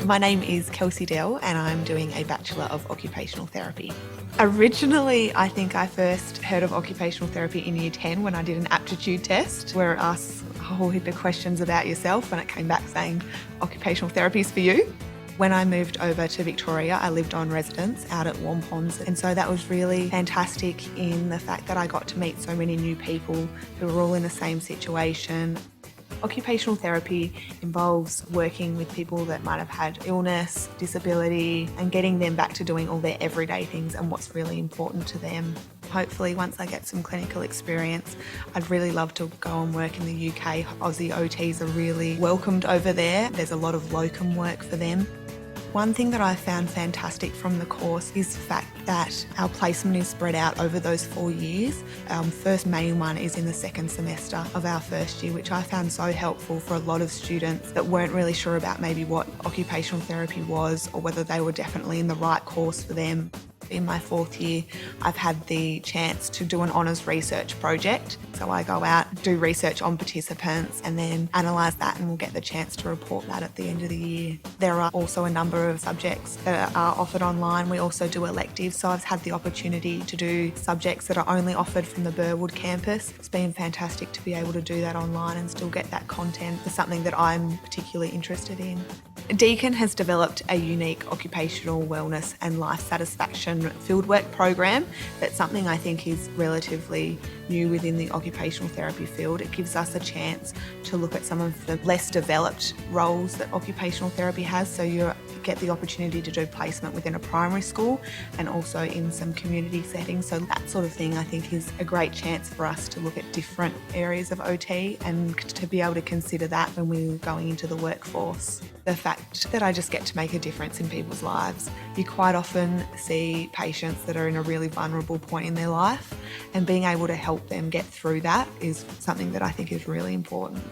My name is Kelsey Dell and I'm doing a Bachelor of Occupational Therapy. Originally, I think I first heard of occupational therapy in Year 10 when I did an aptitude test where it asks a whole heap of questions about yourself, and it came back saying occupational therapy is for you. When I moved over to Victoria, I lived on residence out at Warm Ponds, and so that was really fantastic in the fact that I got to meet so many new people who were all in the same situation. Occupational therapy involves working with people that might have had illness, disability, and getting them back to doing all their everyday things and what's really important to them. Hopefully, once I get some clinical experience, I'd really love to go and work in the UK. Aussie OTs are really welcomed over there. There's a lot of locum work for them. One thing that I found fantastic from the course is the fact that our placement is spread out over those 4 years. Our first main one is in the second semester of our first year, which I found so helpful for a lot of students that weren't really sure about maybe what occupational therapy was or whether they were definitely in the right course for them. In my 4th year, I've had the chance to do an honours research project. So I go out, do research on participants and then analyse that, and we'll get the chance to report that at the end of the year. There are also a number of subjects that are offered online. We also do electives, so I've had the opportunity to do subjects that are only offered from the Burwood campus. It's been fantastic to be able to do that online and still get that content for something that I'm particularly interested in. Deakin has developed a unique occupational wellness and life satisfaction fieldwork program. That's something I think is relatively new within the occupational therapy field. It gives us a chance to look at some of the less developed roles that occupational therapy has. So you get the opportunity to do placement within a primary school and also in some community settings. So that sort of thing I think is a great chance for us to look at different areas of OT and to be able to consider that when we're going into the workforce. The fact that I just get to make a difference in people's lives. You quite often see patients that are in a really vulnerable point in their life, and being able to help them get through that is something that I think is really important.